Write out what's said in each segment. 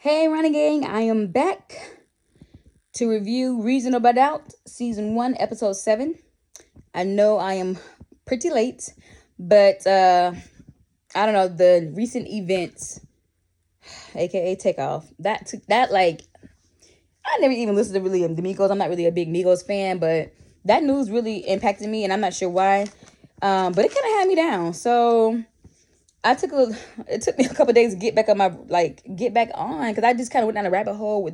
Hey, Running Gang, I am back to review Reasonable Doubt, Season 1, Episode 7. I know I am pretty late, but I don't know, the recent events, aka Takeoff, I never even listened to really the Migos. I'm not really a big Migos fan, but that news really impacted me, and I'm not sure why. But it kind of had me down. So it took me a couple days to get back on get back on, because I just kind of went down a rabbit hole with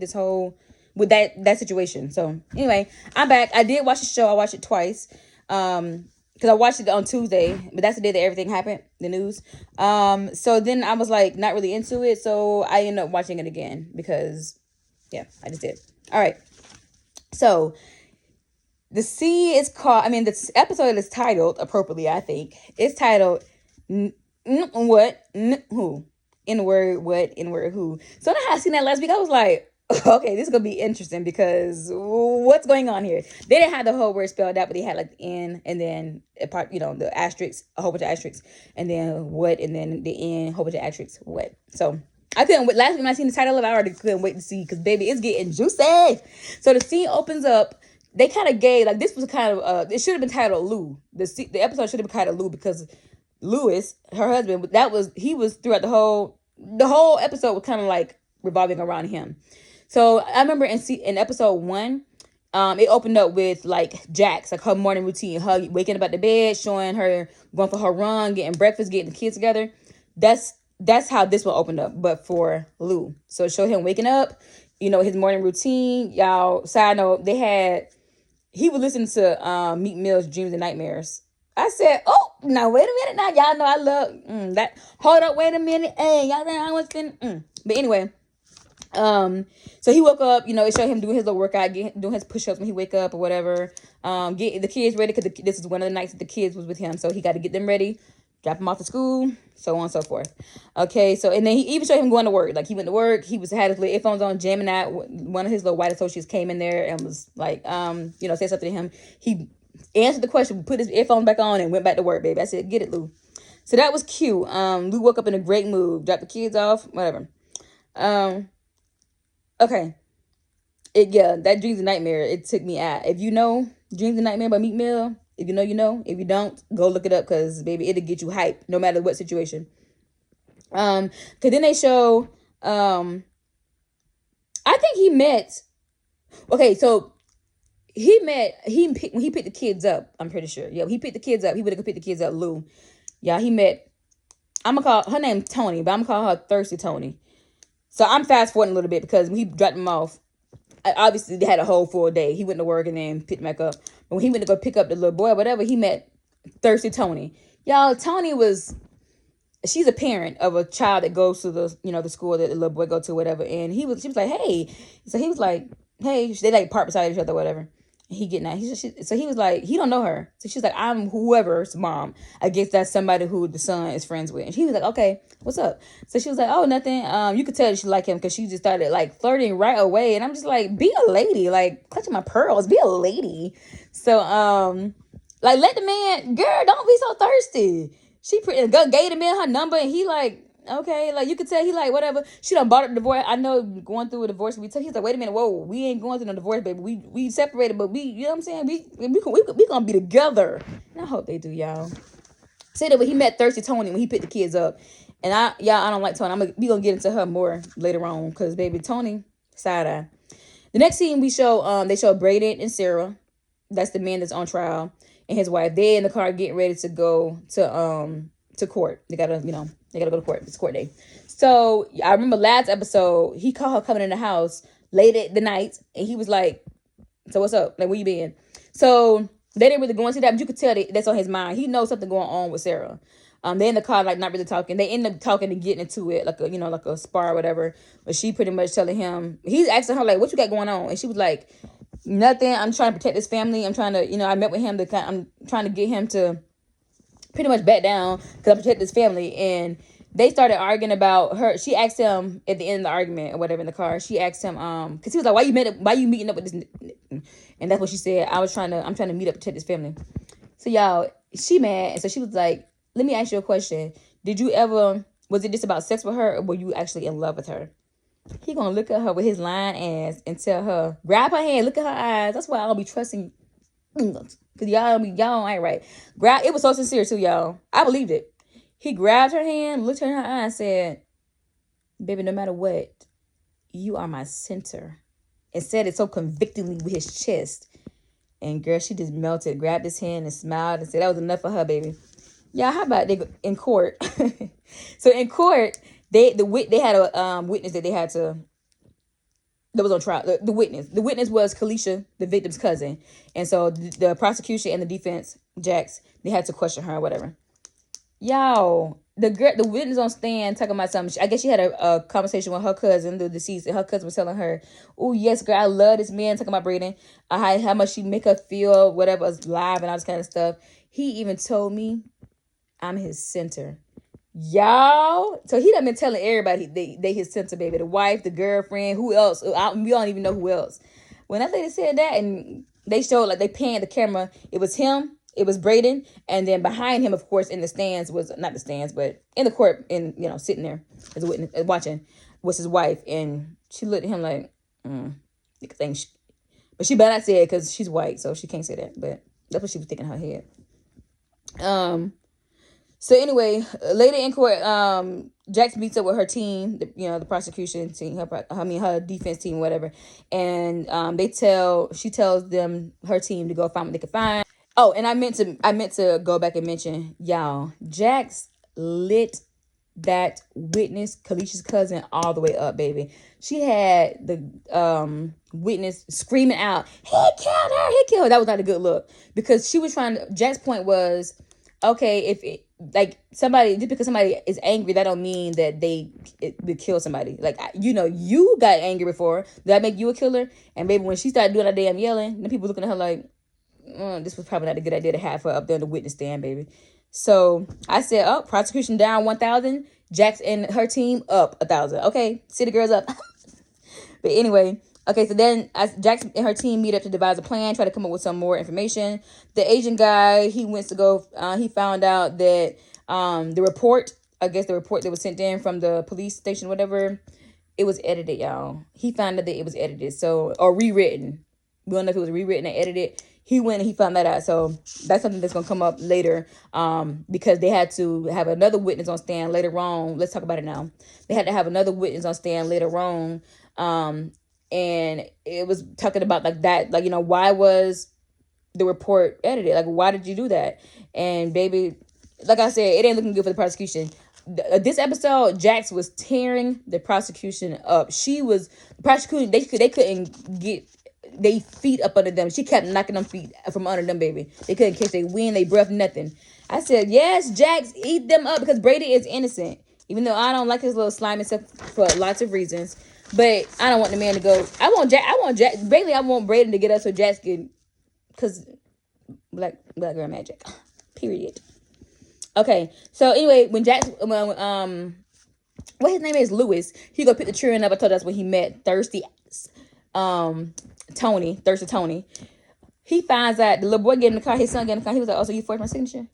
that situation. So anyway, I'm back. I did watch the show. I watched it twice, because I watched it on Tuesday, but that's the day that everything happened, the news. So then I was like not really into it, so I ended up watching it again because yeah, I just did. All right, so the C is called. I mean, this episode is titled appropriately. I think it's titled what who in word what in word who. So now I seen that last week, I was like, okay, this is gonna be interesting because what's going on here? They didn't have the whole word spelled out, but they had like the N and then a part, the asterisks, a whole bunch of asterisks, and then what, and then the N, a whole bunch of asterisks, what. So I couldn't wait. Last week when I seen the title of it, I already couldn't wait to see, because baby, it's getting juicy. So the scene opens up. They kind of gave, like, this was kind of it should have been titled Lou. The episode should have been titled Lou, because Lewis, her husband, he was throughout the whole episode was kind of like revolving around him. So I remember in episode 1, it opened up with like Jax, like her morning routine, her waking up out the bed, showing her going for her run, getting breakfast, getting the kids together. That's how this one opened up, but for Lou. So it showed him waking up, his morning routine. Y'all, side note, he would listen to Meek Mill's Dreams and Nightmares. I said, oh, now wait a minute. Now y'all know I love that. Hold up, wait a minute. Hey, y'all know I was been. But anyway, so he woke up. It showed him doing his little workout, doing his push-ups when he wake up or whatever. Get the kids ready, because this is one of the nights that the kids was with him, so he got to get them ready, drop them off to school, so on and so forth. Okay, so and then he even showed him going to work. Like, he went to work, had his little earphones on, jamming out. One of his little white associates came in there and was like, said something to him. He answered the question, put his earphones back on, and went back to work, baby. I said, get it, Lou. So that was cute. Lou woke up in a great mood, dropped the kids off, whatever. Okay. That Dreams and Nightmare, it took me out. If you know Dreams and Nightmare by Meek Mill, if you know, you know. If you don't, go look it up, because baby, it'll get you hyped no matter what situation. Because then they show, I think he met. Okay, so when he picked the kids up. I'm pretty sure. Yeah, he picked the kids up. He would have picked the kids up, Lou. Yeah, he met. I'm gonna call her name Tony, but I'm gonna call her Thirsty Tony. So I'm fast forwarding a little bit, because when he dropped him off, obviously they had a whole full day. He went to work and then picked him back up. But when he went to go pick up the little boy or whatever, he met Thirsty Tony. Y'all, she's a parent of a child that goes to the school that the little boy go to, whatever. And she was like, hey. So he was like, hey, they like park beside each other, whatever. And he getting out. So he was like, he don't know her. So she's like, I'm whoever's mom. I guess that's somebody who the son is friends with. And he was like, okay, what's up? So she was like, oh, nothing. You could tell that she liked him, because she just started like flirting right away. And I'm just like, be a lady, like clutching my pearls, be a lady. So like, let the man, girl, don't be so thirsty. She gave the man her number, and he like, okay, like you could tell he like whatever. She done bought a divorce. I know, going through a divorce, he's like, wait a minute, whoa, we ain't going through no divorce, baby. We separated, but you know what I'm saying? We gonna be together. And I hope they do, y'all. Said that when he met Thirsty Tony, when he picked the kids up, and I don't like Tony. We gonna get into her more later on, because baby, Tony, side eye. The next scene they show Braden and Sarah. That's the man that's on trial, and his wife. They in the car getting ready to go to court. They gotta go to court. It's court day. So I remember last episode, he called her coming in the house late at the night, and he was like, so what's up? Like, where you been? So they didn't really go into that, but you could tell that's on his mind. He knows something going on with Sarah. They in the car, like, not really talking. They end up talking and getting into it, like a spar or whatever. But she pretty much telling him, he's asking her, like, what you got going on? And she was like, nothing. I'm trying to protect this family. I'm trying to, I met with him I'm trying to get him to pretty much back down, because I protect this family. And they started arguing about her. She asked him at the end of the argument or whatever in the car. She asked him, because he was like, why you meeting up with this? And that's what she said. I'm trying to meet up to protect this family. So y'all, she mad, and so she was like, let me ask you a question. Was it just about sex with her, or were you actually in love with her? He gonna look at her with his lying ass and tell her, grab her hand, look at her eyes. That's why I don't be trusting, cause y'all ain't right. It was so sincere too, y'all. I believed it. He grabbed her hand, looked her in her eye, and said, "Baby, no matter what, you are my center," and said it so convictingly with his chest. And girl, she just melted, grabbed his hand and smiled and said that was enough for her, baby. Yeah, how about they in court? So in court, they had a witness that they had to that was on trial. The witness was Kalisha, the victim's cousin, and so the prosecution and the defense, Jax, they had to question her or whatever. Y'all, the witness on stand talking about something. I guess she had a conversation with her cousin, the deceased, and her cousin was telling her, "Oh yes, girl, I love this man." Talking about Braden, how much she make her feel, whatever, was live and all this kind of stuff. He even told me, "I'm his center." Y'all, so he done been telling everybody they his center, baby. The wife, the girlfriend, who else? We don't even know who else. When that lady said that, and they showed, like, they panned the camera, it was him, it was Braden, and then behind him, of course, in the stands was not the stands, but in the court, in sitting there as a witness, watching, was his wife, and she looked at him like, but she better not say it because she's white, so she can't say that. But that's what she was thinking in her head. So anyway, later in court, Jax meets up with her team, the prosecution team, her defense team, whatever, and she tells them, her team, to go find what they can find. Oh, and I meant to go back and mention, y'all, Jax lit that witness, Kalisha's cousin, all the way up, baby. She had the witness screaming out, "He killed her! He killed her!" That was not a good look, because she was trying to. Jack's point was, okay, if it, like, somebody, just because somebody is angry, that don't mean that they would kill somebody. Like, you got angry before. Did that make you a killer? And baby, when she started doing that damn yelling, then people looking at her like, this was probably not a good idea to have her up there in the witness stand, baby. So I said, oh, prosecution down 1,000, Jax and her team up 1,000. Okay, city girls up. But anyway, okay, so then Jax and her team meet up to devise a plan, try to come up with some more information. The Asian guy, he went to go, he found out that the report that was sent in from the police station, whatever, it was edited, y'all. He found out that it was edited, or rewritten. We don't know if it was rewritten or edited. He went and he found that out. So that's something that's going to come up later, because they had to have another witness on stand later on. Let's talk about it now. They had to have another witness on stand later on. And it was talking about like that, like, why was the report edited? Like, why did you do that? And baby, like I said, it ain't looking good for the prosecution. This episode, Jax was tearing the prosecution up. She was prosecuting. They couldn't get they feet up under them. She kept knocking them feet from under them, baby. They couldn't catch their wind, they breath, nothing. I said, yes, Jax, eat them up, because Brady is innocent. Even though I don't like his little slimy stuff for lots of reasons. But I don't want the man to go. I want Jax. Basically, I want Brayden to get up so Jax can, because black girl magic. Period. Okay, so anyway, when Jax, what his name is, Lewis, he go pick the children up. I told you that's when he met Thirsty Tony. He finds out the little boy get in the car, his son get in the car. He was like, oh, so you forged my signature?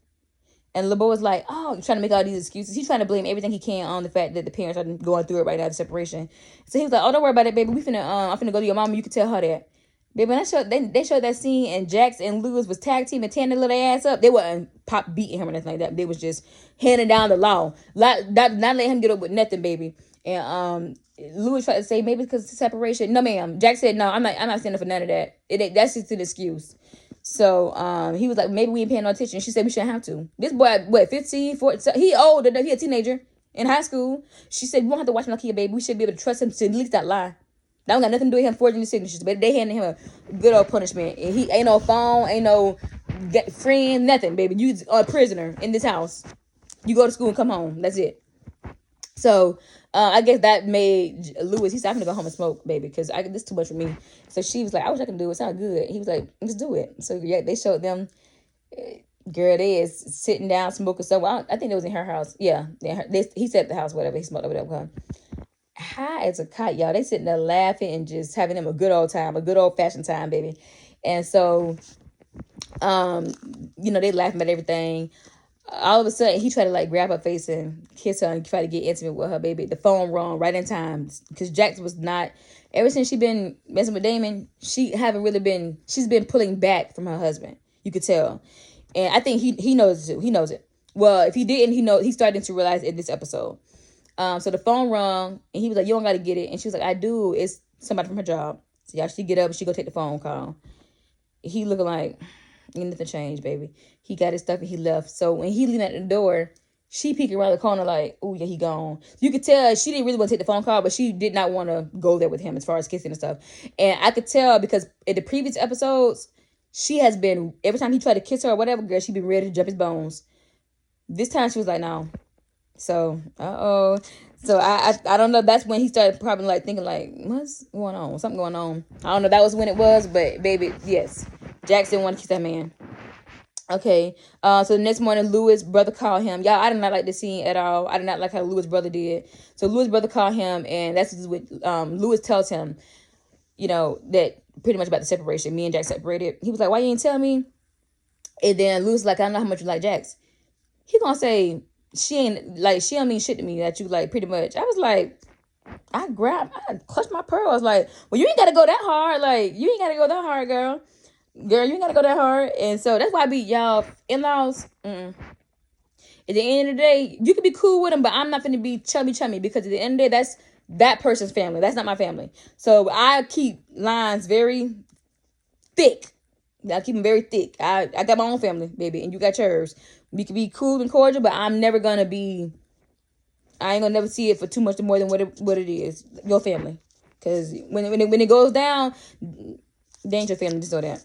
And the little boy was like, oh, you're trying to make all these excuses. He's trying to blame everything he can on the fact that the parents are going through it right now, the separation. So he was like, oh, don't worry about it, baby. I'm finna go to your mama. You can tell her that. Baby, when they showed that scene, and Jax and Lewis was tag team and tearing their little ass up, they wasn't pop beating him or nothing like that. They was just handing down the law. Not letting him get up with nothing, baby. And Lewis tried to say maybe because it's separation. No, ma'am. Jax said, no, I'm not standing for none of that. That's just an excuse. So he was like, maybe we ain't paying no attention. She said we shouldn't have to. This boy, what, 15, 14? He older. He a teenager in high school. She said, we won't have to watch him like he a baby. We should be able to trust him to at least not lie. That don't got nothing to do with him forging the signatures, but they handed him a good old punishment. And he ain't no phone, ain't no friend, nothing, baby. You a prisoner in this house. You go to school and come home. That's it. So I guess that made Lewis, he said, I'm gonna go home and smoke, baby, because this is too much for me. So she was like, I wish I could do it. It sounds good. He was like, let's do it. So yeah, they showed them, girl, they is sitting down smoking. So I think it was in her house. Yeah, he said at the house, whatever. He smoked over there. High as a kite, y'all. They sitting there laughing and just having them a good old time, a good old fashioned time, baby. And so, they laughing at everything. all of a sudden he tried to like grab her face and kiss her and try to get intimate with her, baby. The phone rung right in time because Jax was not. Ever since she been messing with Damon, she's been pulling back from her husband. You could tell, and I think he knows it too. He knows it. Well, if he didn't, he's starting to realize in this episode. So the phone rung and he was like, "You don't got to get it," and she was like, "I do. It's somebody from her job." So y'all, she get up and she go take the phone call. He looking like nothing changed, baby. He got his stuff and he left. So when he leaving at the door, she peeked around the corner like, oh yeah, he gone. You could tell she didn't really want to take the phone call, but she did not want to go there with him as far as kissing and stuff. And I could tell because in the previous episodes, she has been, every time he tried to kiss her or whatever, girl, she been ready to jump his bones. This time she was like, no. So, So I don't know. That's when he started probably like thinking like, what's going on? Something going on. I don't know. That was when it was, but baby, yes. Jax didn't want to kiss that man. Okay. So the next morning, Louis' brother called him. Y'all, I did not like the scene at all. I did not like how Louis' brother did. So Louis' brother called him, and that's what Louis tells him, that pretty much about the separation. Me and Jax separated. He was like, why you didn't tell me? And then Louis was like, I don't know how much you like Jax. He gonna say, she don't mean shit to me that you like pretty much. I was like, I clutched my pearls. Like, well, you ain't gotta go that hard. Like, you ain't gotta go that hard, girl. Girl, you ain't gotta go that hard. And so that's why I be, y'all, in-laws, at the end of the day, you can be cool with them, but I'm not gonna be chummy because at the end of the day, that's that person's family. That's not my family. So I keep lines very thick. I keep them very thick. I got my own family, baby, and you got yours. We can be cool and cordial, but I'm never gonna be. I ain't gonna never see it for too much more than what it is. Your family, because when it goes down, they ain't your family. Just know that.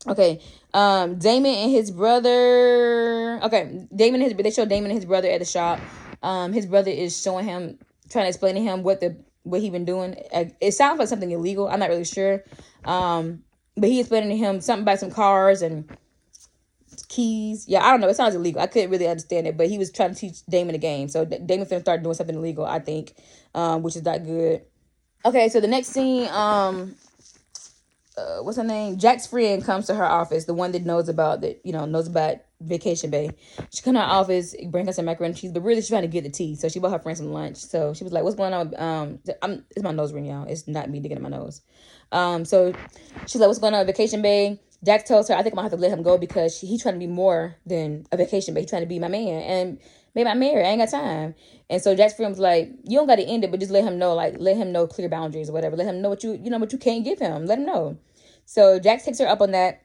Okay, Damon and his brother. Okay, they show Damon and his brother at the shop. His brother is showing him, trying to explain to him what he been doing. It sounds like something illegal. I'm not really sure. But he explaining to him something about some cars and keys. Yeah, I don't know. It sounds illegal. I couldn't really understand it, but he was trying to teach Damon a game. So Damon finna start doing something illegal, I think, which is not good. Okay, so the next scene, what's her name? Jack's friend comes to her office, the one that knows about Vacation Bay. She come to her office, bring her some macaroni and cheese, but really she's trying to get the tea. So she bought her friend some lunch. So she was like, "What's going on?" It's my nose ring, y'all. It's not me digging in my nose. So she's like, "What's going on at Vacation Bay?" Jack tells her, "I think I'm gonna have to let him go because he's trying to be more than a vacation Bay. He's trying to be my man, and maybe I'm married. I ain't got time." And so Jack's friend was like, "You don't got to end it, but just let him know clear boundaries or whatever. Let him know what you can't give him. Let him know." So Jax takes her up on that,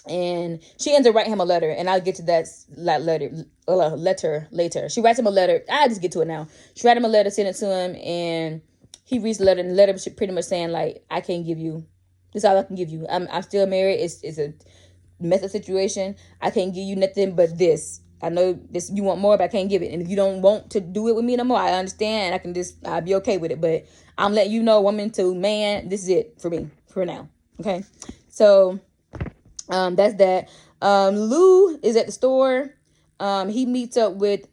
and she ends up writing him a letter, and I'll get to that letter later. She writes him a letter. I'll just get to it now. She writes him a letter, send it to him, and he reads the letter, and the letter is pretty much saying, like, I can't give you, this is all I can give you. I'm still married. It's a messy situation. I can't give you nothing but this. I know this, you want more, but I can't give it. And if you don't want to do it with me no more, I understand. I'll be okay with it. But I'm letting you know, woman to man, this is it for me, for now. Okay, so that's that. Lou is at the store. He meets up with,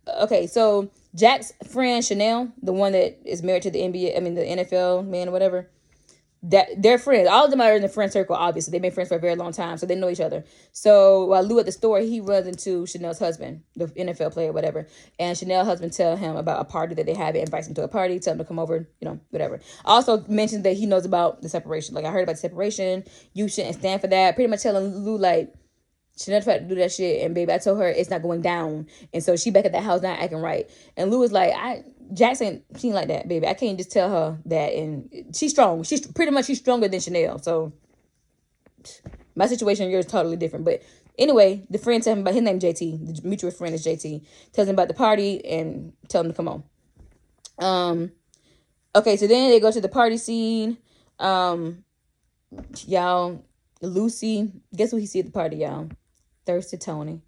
so Jack's friend Chanel, the one that is married to the NFL man or whatever, that they're friends. All of them are in the friend circle, obviously. They've been friends for a very long time, so they know each other. So while Lou at the store, he runs into Chanel's husband, the NFL player, whatever. And Chanel's husband tell him about a party that they have, invites him to a party, tell him to come over, whatever. Also mentions that he knows about the separation. Like, I heard about the separation. You shouldn't stand for that. Pretty much telling Lou, like, Chanel tried to do that shit, and baby, I told her it's not going down. And so she back at that house not acting right. And Lou was like, Jackson, she ain't like that, baby. I can't just tell her that. And she's strong. She's stronger than Chanel. So my situation here is totally different. But anyway, the friend tells him about his name JT. The mutual friend is JT. Tells him about the party and tell him to come on. Okay, so then they go to the party scene. Y'all, Lucy, guess what he see at the party, y'all? Thirsty Tony.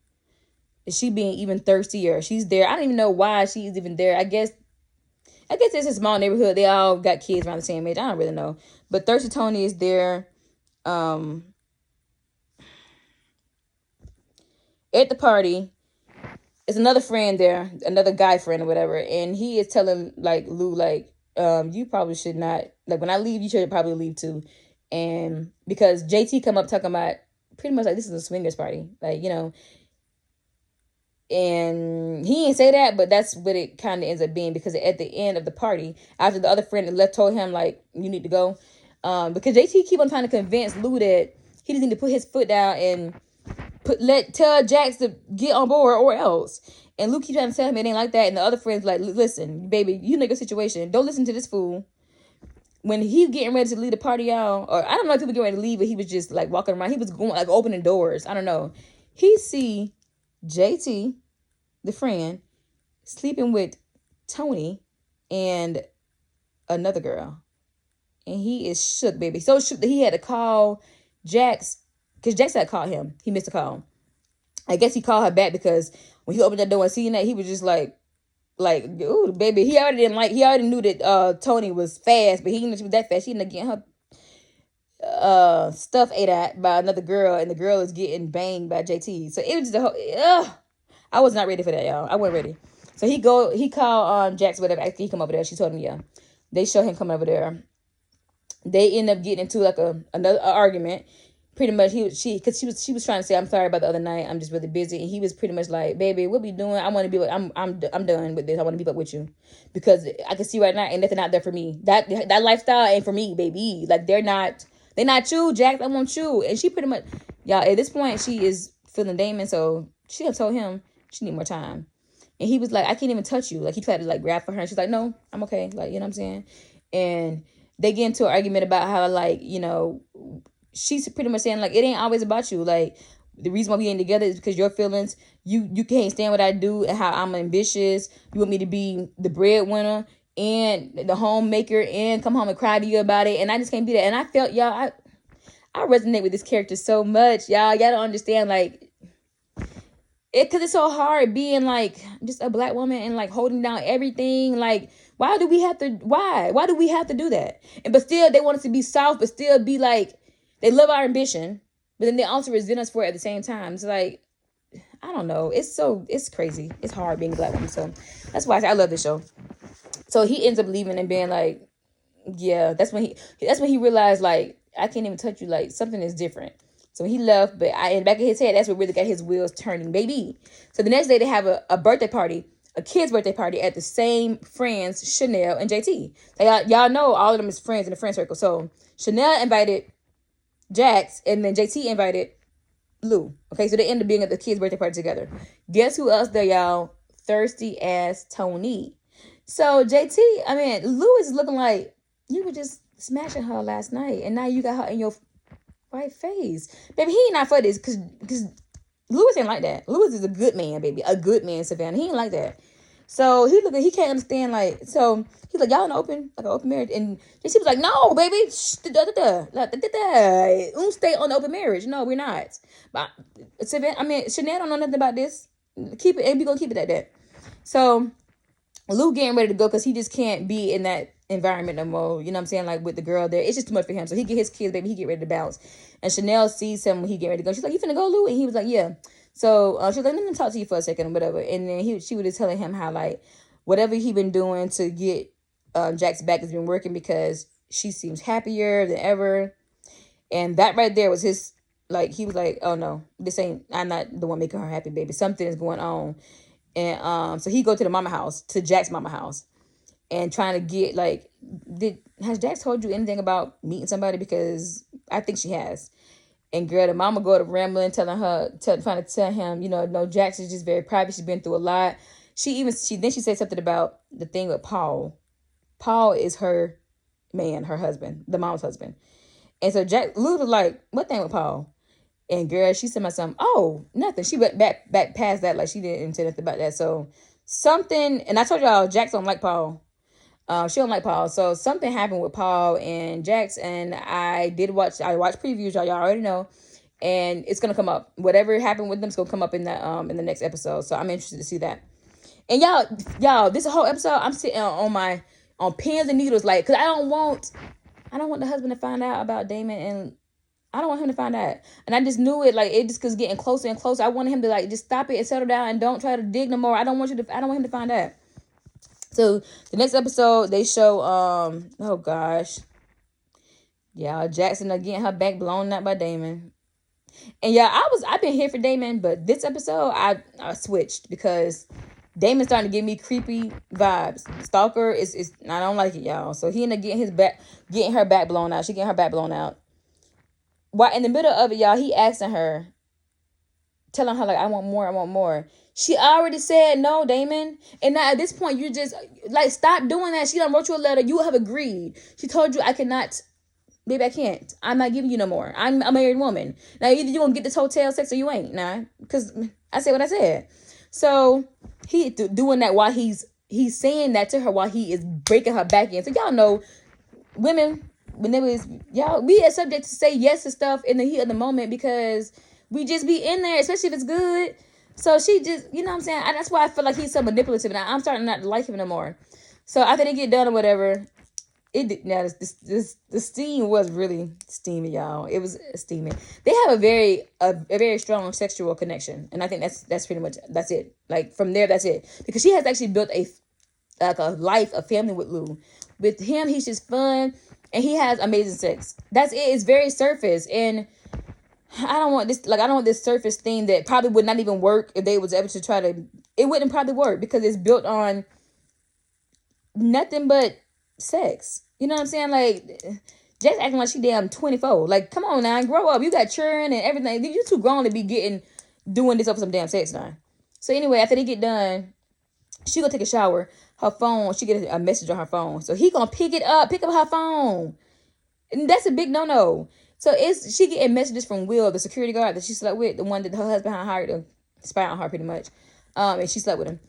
Is she being even thirstier? She's there. I don't even know why she's even there. I guess it's a small neighborhood. They all got kids around the same age. I don't really know. But Thirsty Tony is there. At the party, it's another friend there, another guy friend or whatever, and he is telling like Lou, like, you probably should not, like, when I leave, you should probably leave too. And because JT come up talking about pretty much like this is a swingers party, like, And he didn't say that, but that's what it kind of ends up being, because at the end of the party, after the other friend that left told him, like, you need to go. Because JT keep on trying to convince Lou that he just need to put his foot down and tell Jax to get on board or else. And Lou keeps trying to tell him it ain't like that. And the other friend's like, listen, baby, you know your situation. Don't listen to this fool. When he's getting ready to leave the party, y'all, or I don't know if he was getting ready to leave, but he was just like walking around. He was going like opening doors. I don't know. He see JT, the friend, sleeping with Tony and another girl. And he is shook, baby. So shook that he had to call Jax, because Jax had called him. He missed a call. I guess he called her back because when he opened that door and seeing that, he was just like, ooh, baby. He already knew that Tony was fast, but he didn't know she was that fast. She ended up getting her stuff ate at by another girl, and the girl is getting banged by JT. So it was just a whole, I was not ready for that, y'all. I wasn't ready. So he called Jax, whatever, after he come over there. She told him, yeah. They show him coming over there. They end up getting into like another argument. Pretty much she was trying to say, I'm sorry about the other night, I'm just really busy. And he was pretty much like, baby, what we doing? I want to be, I'm done with this. I want to be up with you, because I can see right now ain't nothing out there for me. That lifestyle ain't for me, baby. Like they're not you, Jax. I want you. And she pretty much, y'all, at this point she is feeling Damon, so she had told him she need more time. And he was like, I can't even touch you. Like he tried to like grab for her, and she's like, no, I'm okay. Like, you know what I'm saying? And they get into an argument about how, like, you know, she's pretty much saying, like, it ain't always about you. Like, the reason why we ain't together is because your feelings, you can't stand what I do and how I'm ambitious. You want me to be the breadwinner and the homemaker and come home and cry to you about it. And I just can't be that. And I felt, y'all, I resonate with this character so much. Y'all don't understand, like, because it's so hard being, like, just a black woman and, like, holding down everything. Like, why do we have to do that? And but still, they want us to be soft, but still be, like, they love our ambition, but then they also resent us for it at the same time. It's like, I don't know. It's crazy. It's hard being a black woman. So that's why I love this show. So he ends up leaving and being like, yeah, that's when he realized, like, I can't even touch you. Like, something is different. So he left, but in the back of his head, that's what really got his wheels turning, baby. So the next day they have a birthday party, a kid's birthday party at the same friends, Chanel and JT. So y'all know all of them is friends in the friend circle. So Chanel invited Jax, and then JT invited Lou. Okay, so they end up being at the kids' birthday party together. Guess who else there, y'all? Thirsty ass Tony. So Lou is looking like you were just smashing her last night, and now you got her in your right face. Baby, he ain't not for this, because Lewis ain't like that. Lewis is a good man, baby. A good man, Savannah. He ain't like that. So he can't understand, like, so he's like, y'all in open marriage. And she was like, no, baby. Stay on the open marriage. No, we're not. But Chanel don't know nothing about this. Keep it, and we gonna keep it at that. So Lou getting ready to go because he just can't be in that environment no more. You know what I'm saying? Like with the girl there, it's just too much for him. So he get his kids, baby. He get ready to bounce. And Chanel sees him when he get ready to go. She's like, you finna go, Lou? And he was like, yeah. So she was like, let me talk to you for a second or whatever. And then she was just telling him how, like, whatever he been doing to get Jax back has been working, because she seems happier than ever. And that right there was his, like, he was like, oh no, I'm not the one making her happy, baby. Something is going on. And so he go to the mama house, to Jax's mama house, and trying to get, like, has Jax told you anything about meeting somebody? Because I think she has. And girl, the mama go to rambling, trying to tell him, you know, no, Jax is just very private. She's been through a lot. She said something about the thing with Paul. Paul is her man, her husband, the mom's husband. And so Lou was like, what thing with Paul? And girl, she said something, oh, nothing. She went back past that, like she didn't say nothing about that. So something, and I told y'all, Jax don't like Paul. She don't like Paul. So something happened with Paul and Jax, and I watched previews, y'all already know, and it's gonna come up. Whatever happened with them is gonna come up in the next episode. So I'm interested to see that. And y'all, this whole episode, I'm sitting on pins and needles, like, cause I don't want the husband to find out about Damon, and I don't want him to find out. And I just knew it, like, it just was getting closer and closer. I wanted him to, like, just stop it and settle down and don't try to dig no more. I don't want him to find out. So the next episode, they show, oh gosh. Yeah, Jackson getting her back blown out by Damon. And yeah, I've been here for Damon, but this episode I switched because Damon's starting to give me creepy vibes. Stalker is I don't like it, y'all. So he ended up getting her back blown out. She getting her back blown out. While in the middle of it, y'all, he asking her, telling her like, I want more, I want more. She already said no, Damon. And now at this point, you just like stop doing that. She done wrote you a letter. You have agreed. She told you I cannot. Baby, I can't. I'm not giving you no more. I'm a married woman. Now, either you gonna get this hotel sex or you ain't. Nah, because I said what I said. So he doing that while he's saying that to her while he is breaking her back in. So y'all know, women, when there was y'all, we are subject to say yes to stuff in the heat of the moment because we just be in there, especially if it's good. So she just, you know what I'm saying? That's why I feel like he's so manipulative, and I'm starting not to like him no more. So after they get done or whatever, the steam was really steamy, y'all. It was steamy. They have a very strong sexual connection, and I think that's pretty much that's it. Like from there, that's it, because she has actually built a family with Lou. With him, he's just fun, and he has amazing sex. That's it. It's very surface, and I don't want this surface thing that probably would not even work if they was able to try to. It wouldn't probably work because it's built on nothing but sex. You know what I'm saying? Like, Jack's acting like she damn 24. Like, come on now, grow up. You got children and everything. You too grown to be doing this over some damn sex now. So anyway, after they get done, she gonna take a shower. Her phone, she get a message on her phone. So he gonna pick up her phone. And that's a big no-no. So she getting messages from Will, the security guard that she slept with, the one that her husband had hired to spy on her pretty much. And she slept with him.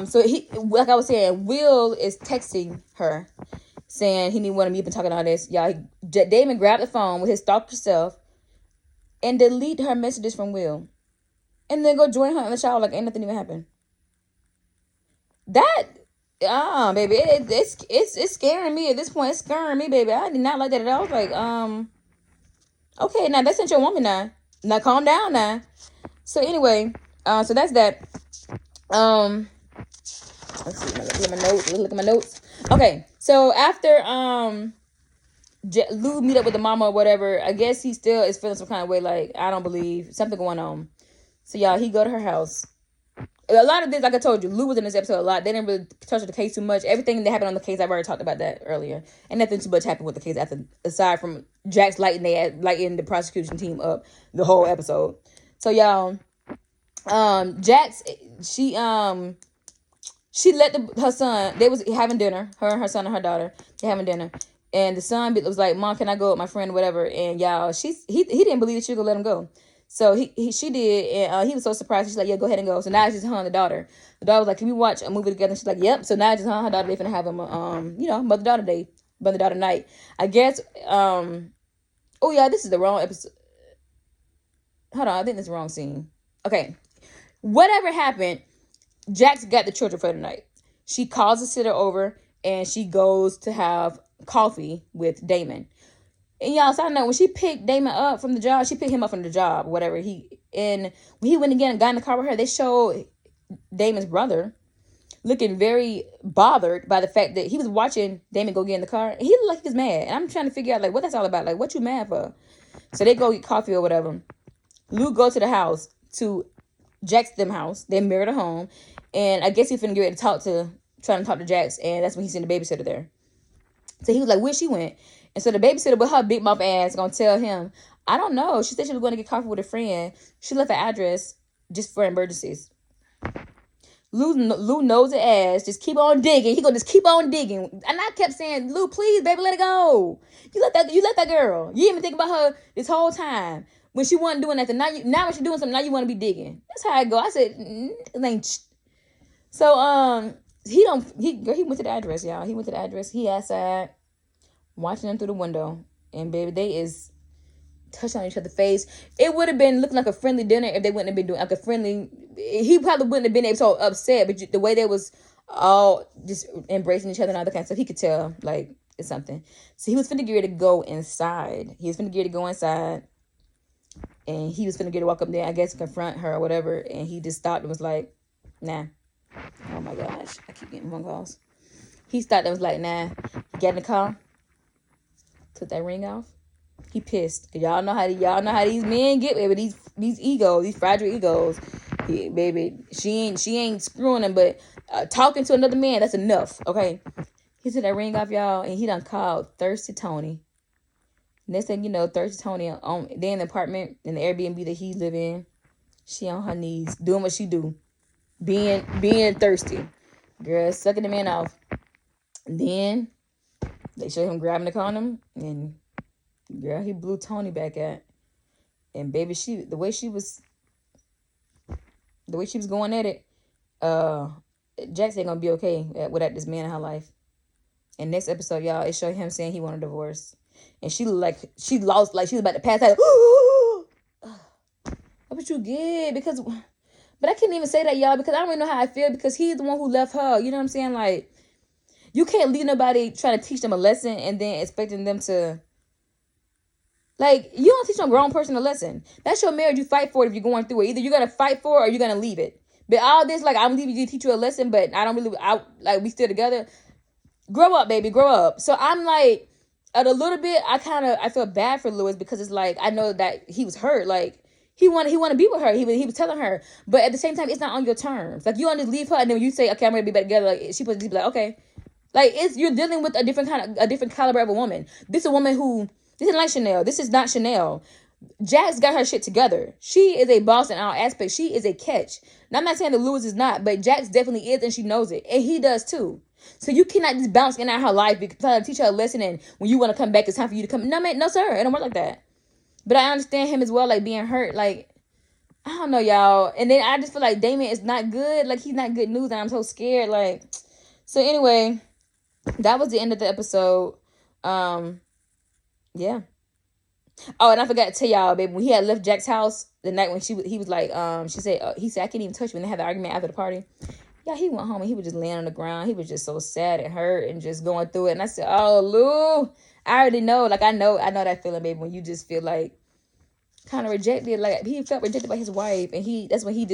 So he, like I was saying, Will is texting her saying he want to meet and talking all this. Y'all, Damon grabbed the phone with his stalker self and delete her messages from Will. And then go join her in the shower like ain't nothing even happened. That, baby, it's scaring me at this point. It's scaring me, baby. I did not like that at all. I was like, okay, now that's not your woman now. Now calm down now. So anyway, so that's that. Let's see. Look at my notes. Okay, so after Lou meet up with the mama or whatever, I guess he still is feeling some kind of way. Like, I don't believe something going on. So y'all, he go to her house. A lot of this, like I told you, Lou was in this episode a lot. They didn't really touch the case too much. Everything that happened on the case, I've already talked about that earlier, and nothing too much happened with the case aside from Jack's lighting the prosecution team up the whole episode. So y'all, Jax, she let her son. They was having dinner. Her son and her daughter. They having dinner, and the son was like, "Mom, can I go with my friend or whatever?" And y'all, he didn't believe that she was gonna let him go. So she did, and he was so surprised. She's like, "Yeah, go ahead and go." So now it's just her and the daughter. The daughter was like, "Can we watch a movie together?" And she's like, "Yep." So now it's just her and her daughter. They finna have a mother-daughter day, mother-daughter night. I guess. Oh yeah, this is the wrong episode. Hold on, I think this is the wrong scene. Okay, whatever happened, Jax got the children for the night. She calls the sitter over and she goes to have coffee with Damon. And y'all, so I know when she picked Damon up from the job, she picked him up from the job, whatever. When he went again and got in the car with her, they showed Damon's brother looking very bothered by the fact that he was watching Damon go get in the car. He looked like he was mad. And I'm trying to figure out like what that's all about. Like, what you mad for? So they go get coffee or whatever. Lou go to the house, to Jack's them house. They married a home. And I guess he's finna get ready to trying to talk to Jax. And that's when he seen the babysitter there. So he was like, where she went? And so the babysitter with her big mouth ass gonna tell him, I don't know. She said she was going to get coffee with a friend. She left her address just for emergencies. Lou knows the ass. Just keep on digging. He gonna just keep on digging. And I kept saying, Lou, please, baby, let it go. You let that girl. You even think about her this whole time when she wasn't doing nothing. Now when she's doing something, now you want to be digging. That's how I go. I said, so he went to the address, y'all. He went to the address. He outside watching them through the window, and baby, they is touching on each other's face. It would have been looking like a friendly dinner if they wouldn't have been doing like a friendly. He probably wouldn't have been so upset, but the way they was all just embracing each other and all that kind of stuff, he could tell like it's something. So he was finna get ready to go inside. He was finna get ready to go inside, and he was finna get ready to walk up there, I guess, confront her or whatever. And he just stopped and was like, "Nah." Oh my gosh, I keep getting phone calls. He stopped and was like, "Nah." He got in the car, took that ring off, He pissed. Y'all know how these men get, baby. These egos, these fragile egos. Baby, she ain't screwing him, but talking to another man, that's enough. Okay. He took that ring off, y'all, and he done called Thirsty Tony. Next thing you know, Thirsty Tony they in the apartment in the Airbnb that he live in. She on her knees doing what she do, being thirsty, girl, sucking the man off. And then they show him grabbing the condom, and girl, he blew Tony back at. And baby, the way she was going at it, Jax ain't gonna be okay without this man in her life. And next episode, y'all, it showed him saying he wanted a divorce. And she looked like she lost, like she was about to pass out. What you get? But I can't even say that, y'all, because I don't really know how I feel, because he's the one who left her. You know what I'm saying? Like, you can't leave nobody trying to teach them a lesson and then expecting them to, like, you don't teach no grown person a lesson. That's your marriage. You fight for it if you're going through it. Either you're going to fight for it or you're going to leave it. But all this, like, I'm leaving you to teach you a lesson, but I don't really, like, we still together. Grow up, baby. Grow up. So I'm like, at a little bit, I feel bad for Lewis, because it's like, I know that he was hurt. Like, he wanted to be with her. He was telling her. But at the same time, it's not on your terms. Like, you want to leave her, and then when you say, okay, I'm going to be back together, like, she supposed to be like, okay. Like, you're dealing with a different caliber of a woman. This is a woman who, this isn't like Chanel. This is not Chanel. Jax got her shit together. She is a boss in all aspects. She is a catch. Now, I'm not saying that Lewis is not, but Jax definitely is, and she knows it. And he does too. So you cannot just bounce in and out of her life, because teach her a lesson, and when you want to come back, it's time for you to come. No, man, no, sir. It don't work like that. But I understand him as well, like, being hurt. Like, I don't know, y'all. And then I just feel like Damon is not good. Like, he's not good news, and I'm so scared. Like, so anyway, that was the end of the episode. Yeah. Oh, and I forgot to tell y'all, baby, when he had left Jack's house the night when he was like, he said, I can't even touch you, when they had the argument after the party. Yeah, he went home and he was just laying on the ground. He was just so sad and hurt and just going through it. And I said, oh, Lou, I already know. Like, I know that feeling, baby, when you just feel like kind of rejected. Like, he felt rejected by his wife. And I think that's when he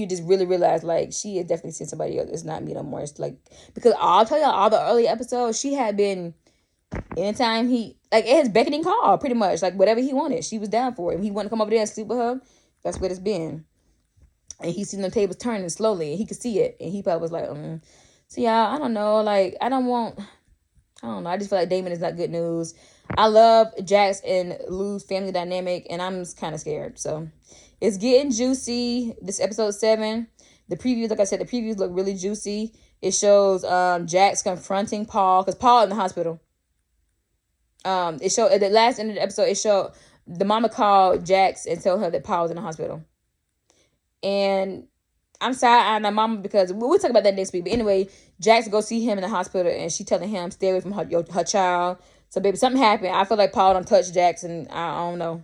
just really realized, like, she had definitely seen somebody else. It's not me no more. It's like, because I'll tell y'all, all the early episodes, she had been, anytime at his beckoning call, pretty much. Like, whatever he wanted, she was down for it. If he wanted to come over there and sleep with her, that's what it's been. And he seen the tables turning slowly, and he could see it. And he probably was like, So, y'all, I don't know. Like, I don't know. I just feel like Damon is not good news. I love Jax and Lou's family dynamic, and I'm kind of scared. So, it's getting juicy. This episode 7. The previews, like I said, the previews look really juicy. It shows Jax confronting Paul, because Paul in the hospital. It showed at the last end of the episode, it showed the mama called Jax and told her that Paul was in the hospital. And I'm sad on mama, because we'll talk about that next week. But anyway, Jax go see him in the hospital, and she telling him stay away from her child. So baby, something happened. I feel like Paul don't touch Jax, and I don't know.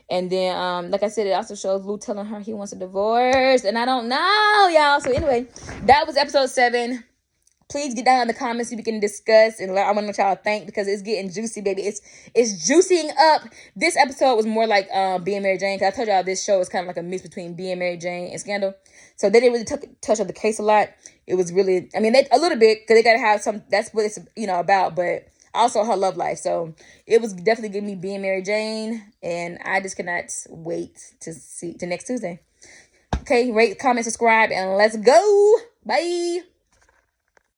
And then, like I said, it also shows Lou telling her he wants a divorce, and I don't know, y'all. So anyway, that was episode 7. Please get down in the comments so we can discuss, and I want to let y'all think, because it's getting juicy, baby. It's juicing up. This episode was more like Being Mary Jane, because I told y'all this show is kind of like a mix between Being Mary Jane and Scandal. So they didn't really touch on the case a lot. It was really, a little bit, because they got to have some, that's what it's, about, but also her love life. So it was definitely giving me Being Mary Jane, and I just cannot wait to next Tuesday. Okay, rate, comment, subscribe, and let's go. Bye.